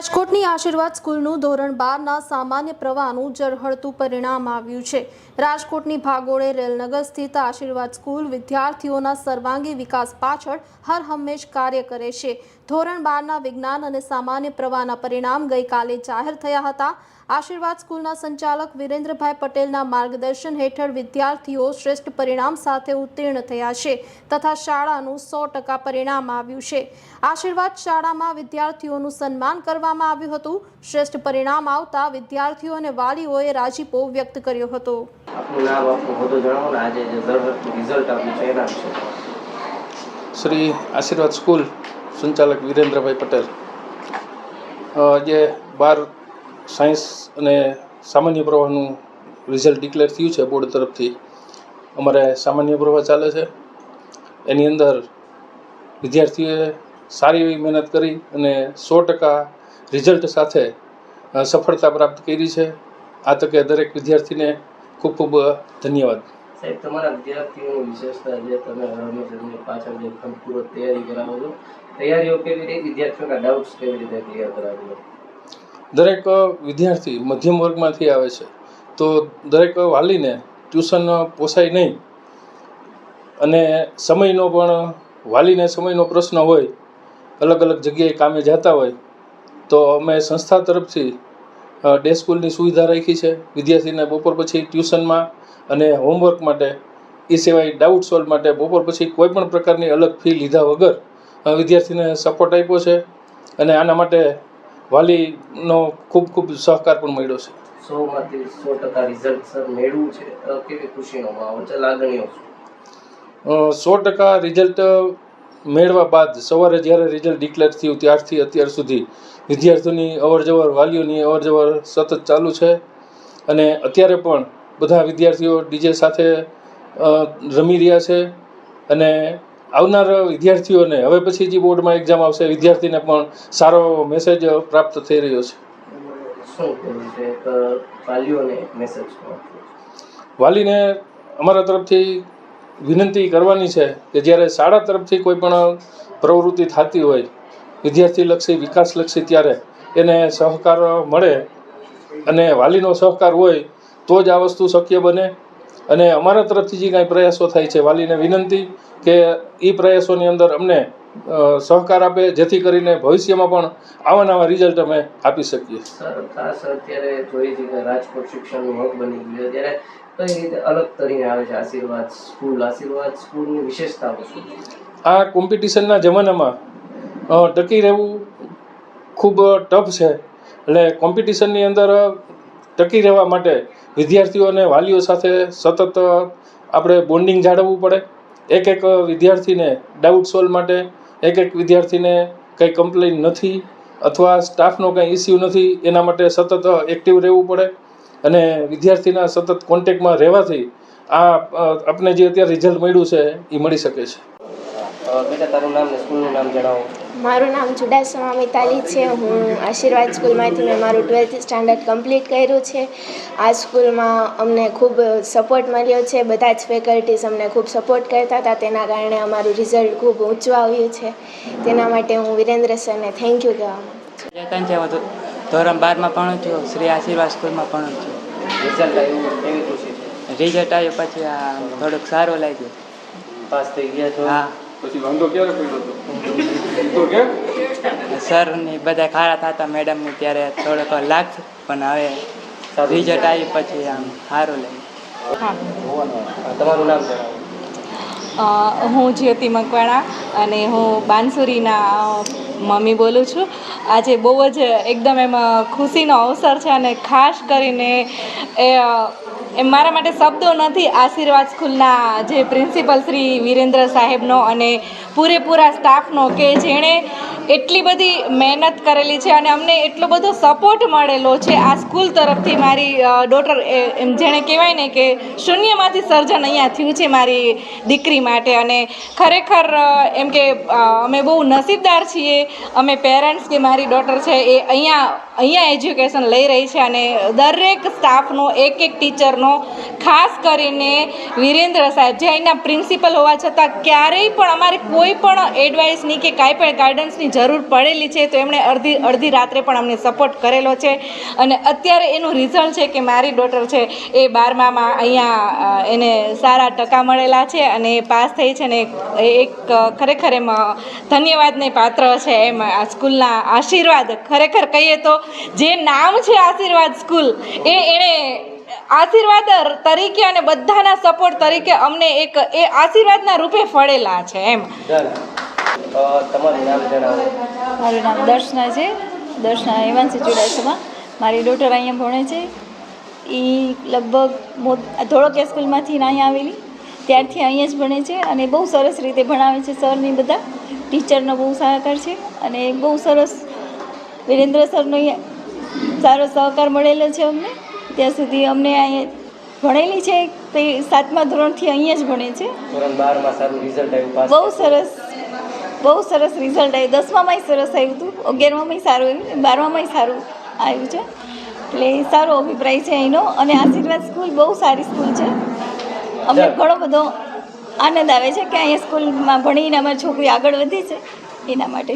રાજકોટની આશીર્વાદ સ્કૂલનું ધોરણ 12ના સામાન્ય પ્રવાહનું ઝળહળતું પરિણામ આવ્યું છે। રાજકોટની ભાગોળે રેલનગર સ્થિત આશીર્વાદ સ્કૂલ વિદ્યાર્થીઓના સર્વાંગી વિકાસ પાછળ હર હંમેશ કાર્ય કરે છે। ધોરણ 12ના વિજ્ઞાન અને સામાન્ય પ્રવાહના પરિણામ ગઈકાલે જાહેર થયા હતા। આશીર્વાદ સ્કૂલના સંચાલક વિરેન્દ્રભાઈ પટેલના માર્ગદર્શન હેઠળ વિદ્યાર્થીઓ શ્રેષ્ઠ પરિણામ સાથે ઉત્તીર્ણ થયા છે તથા શાળાનું 100% પરિણામ આવ્યું છે। આશીર્વાદ શાળામાં વિદ્યાર્થીઓનું સન્માન કરવામાં આવ્યું હતું। શ્રેષ્ઠ પરિણામ આવતા વિદ્યાર્થીઓ અને વાલીઓએ રાજીપો વ્યક્ત કર્યો હતો। શ્રી આશીર્વાદ સ્કૂલ સંચાલક વિરેન્દ્રભાઈ પટેલ આજે 12 સાયન્સ અને સામાન્ય પ્રવાહનું રિઝલ્ટ ડિક્લેર થયું છે બોર્ડ તરફથી। અમારે સામાન્ય પ્રવાહ ચાલે છે, એની અંદર વિદ્યાર્થીઓએ સારી એવી મહેનત કરી અને 100% રિઝલ્ટ સાથે સફળતા પ્રાપ્ત કરી છે। આ તકે દરેક વિદ્યાર્થીને ખૂબ ખૂબ ધન્યવાદ। સાહેબ, તમારા વિદ્યાર્થીઓની વિશેષતા જે તમે હંમેશા પાછળ જે ખંતપૂર્વક તૈયારી કરાવો છો, તૈયારીઓ કેવી રીતે, વિદ્યાર્થીઓના ડાઉટ્સ કેવી રીતે ક્લિયર કરાવો છો? દરેક વિદ્યાર્થી મધ્યમ વર્ગમાંથી આવે છે, તો દરેક વાલીને ટ્યુશન પોસાય નહીં અને સમયનો પણ વાલીને સમયનો પ્રશ્ન હોય, અલગ અલગ જગ્યાએ કામે જતા હોય, તો અમે સંસ્થા તરફથી ડે સ્કૂલની સુવિધા રાખી છે। વિદ્યાર્થીને બપોર પછી ટ્યુશનમાં અને હોમવર્ક માટે, એ સિવાય ડાઉટ સોલ્વ માટે બપોર પછી કોઈ પણ પ્રકારની અલગ ફી લીધા વગર વિદ્યાર્થીને સપોર્ટ આપ્યો છે અને આના માટે વાલીનો ખૂબ ખૂબ સહકાર પણ મળ્યો છે। 100માંથી 100% રિઝલ્ટ સર મેળવ્યું છે, કેવી ખુશીનો માહોલ છે, લાગણીઓ છે? 100% રિઝલ્ટ મેળવ્યા બાદ સવારે જ્યારે રિઝલ્ટ ડિક્લેર થયું ત્યારથી અત્યાર સુધી વિદ્યાર્થીઓની અવરજવર, વાલીઓની અવરજવર સતત ચાલુ છે અને અત્યારે પણ બધા વિદ્યાર્થીઓ ડીજે સાથે રમી રહ્યા છે અને આવનાર વિદ્યાર્થીઓને હવે પછી જે બોર્ડમાં એક્ઝામ આવશે, વિદ્યાર્થીને પણ સારો મેસેજ પ્રાપ્ત થઈ રહ્યો છે। શું કહેવું છે વાલીઓને મેસેજ? વાલીને અમારા તરફથી વિનંતી કરવાની છે કે જ્યારે શાળા તરફથી કોઈ પણ પ્રવૃત્તિ થતી હોય વિદ્યાર્થીલક્ષી, વિકાસલક્ષી, ત્યારે એને સહકાર મળે અને વાલીનો સહકાર હોય તો જ આ વસ્તુ શક્ય બને। અને અમારા તરફથી જે કાંઈ પ્રયાસો થાય છે, વાલીને વિનંતી કે એ પ્રયાસોની અંદર અમને સહકાર આપે, જેથી કરીને ભવિષ્યમાં પણ આવા નવા રિઝલ્ટ અમે આપી શકીએ। સર, ખાસ અત્યારે જોઈએ છે કે રાજકોટ શિક્ષણનું હબ બની ગયું છે, ત્યારે કઈ રીતે અલગ તરીને આવે છે આશીર્વાદ સ્કૂલ? આશીર્વાદ સ્કૂલની વિશેષતાઓ શું? આ કોમ્પિટિશનના જમાનામાં ટકી રહેવું ખૂબ ટફ છે, એટલે કોમ્પિટિશનની અંદર ટકી રહેવા માટે વિદ્યાર્થીઓ અને વાલીઓ સાથે સતત આપણે બોન્ડિંગ જાળવવું પડે। એક એક વિદ્યાર્થીને ડાઉટ સોલ્વ માટે, એક એક વિદ્યાર્થીને કંઈ કમ્પ્લેન નથી અથવા સ્ટાફનો કંઈ ઇસ્યુ નથી, એના માટે સતત એક્ટિવ રહેવું પડે અને વિદ્યાર્થીના સતત કોન્ટેક્ટમાં રહેવાથી આ આપણે જે અત્યારે રિઝલ્ટ મળ્યું છે એ મળી શકે છે। બેટા, તારું નામ ને સ્કૂલનું નામ જણાવો। મારું નામ ચુડાસમા મિતાલી છે। હું આશીર્વાદ સ્કૂલમાંથી મેં મારું 12th સ્ટાન્ડર્ડ કમ્પ્લીટ કર્યું છે। આ સ્કૂલમાં અમને ખૂબ સપોર્ટ મળ્યો છે, બધા જ ફેકલ્ટીઝ અમને ખૂબ સપોર્ટ કરતા હતા, તેના કારણે અમારું રિઝલ્ટ ખૂબ ઊંચું આવ્યું છે। તેના માટે હું વિરેન્દ્ર સરને થેન્ક યુ કહેવા માગું છું। ધોરણ 12માં ભણું છું, શ્રી આશીર્વાદ સ્કૂલમાં ભણું છું। રિઝલ્ટ આવ્યું, કેવી ખુશી છે? રિઝલ્ટ આવ્યું પછી આ થોડુંક સારું લાગ્યું। પાસ થઈ ગયા છો? હા। પછી વાંધો ક્યારે પડ્યો હતો? સરની બધા ખારા થતા, મેડમની, ત્યારે થોડોક લાગતું, પણ હવે રિઝલ્ટ આવ્યું પછી આમ સારું લાગ્યું। તમારું નામ જણાવો। હું જ્યોતિ મકવાણા અને હું બાનસુરીના મમ્મી બોલું છું। આજે બહુ જ એકદમ એમ ખુશીનો અવસર છે અને ખાસ કરીને એ મારા માટે શબ્દો નથી આશીર્વાદ સ્કૂલના જે પ્રિન્સિપલ શ્રી વિરેન્દ્ર સાહેબનો અને પૂરેપૂરા સ્ટાફનો, કે જેણે એટલી બધી મહેનત કરેલી છે અને અમને એટલો બધો સપોર્ટ મળેલો છે આ સ્કૂલ તરફથી। મારી ડોટર એમ જેણે કહેવાય ને કે શૂન્યમાંથી સર્જન અહીંયા થયું છે મારી દીકરી માટે, અને ખરેખર એમ કે અમે બહુ નસીબદાર છીએ અમે પેરેન્ટ્સ કે મારી ડોટર છે એ અહીંયા એજ્યુકેશન લઈ રહી છે અને દરેક સ્ટાફનો, એક એક ટીચરનો સરનો, ખાસ કરીને વિરેન્દ્ર સાહેબ જે અહીંના પ્રિન્સિપલ હોવા છતાં ક્યારેય પણ અમારે કોઈ પણ એડવાઇસની કે કાંઈ પણ ગાઈડન્સની જરૂર પડેલી છે તો એમણે અડધી રાત્રે પણ અમને સપોર્ટ કરેલો છે. અને અત્યારે એનું રિઝલ્ટ છે કે મારી ડોટર છે એ 12મામાં અહીંયા એને સારા ટકા મળેલા છે અને એ પાસ થઈ છે ને એક ખરેખર એમ ધન્યવાદને પાત્ર છે. એમ આ સ્કૂલના આશીર્વાદ ખરેખર કહીએ તો જે નામ છે આશીર્વાદ સ્કૂલ એણે આશીર્વાદ તરીકે અને બધાના સપોર્ટ તરીકે અમને એક એ આશીર્વાદના રૂપે ફળેલા છે. એમ તમારું નામ જણાવો. મારું નામ દર્શના છે, દર્શના હેમાંશી ચુડાસમા. મારી ડોટર અહીંયા ભણે છે. એ લગભગ ધોળકિયા સ્કૂલમાંથી અહીંયા આવેલી ત્યારથી અહીંયા જ ભણે છે અને બહુ સરસ રીતે ભણાવે છે. સરની બધા ટીચરનો બહુ સહકાર છે અને બહુ સરસ વિરેન્દ્ર સરનો સારો સહકાર મળેલો છે અમને. ત્યાં સુધી અમને અહીંયા ભણેલી છે તે 7મા ધોરણથી અહીંયા જ ભણે છે. ધોરણ 12માં સારું રિઝલ્ટ આવ્યું, પાસ બહુ સરસ રિઝલ્ટ આવ્યું. 10મામાંય સરસ આવ્યું હતું, 11મામાંય સારું આવ્યું, 12મામાંય સારું આવ્યું છે. એટલે સારો અભિપ્રાય છે અહીંનો. અને આશીર્વાદ સ્કૂલ બહુ સારી સ્કૂલ છે. અમને ઘણો બધો આનંદ આવે છે કે અહીંયા સ્કૂલમાં ભણીને અમારી છોકરી આગળ વધી છે એના માટે.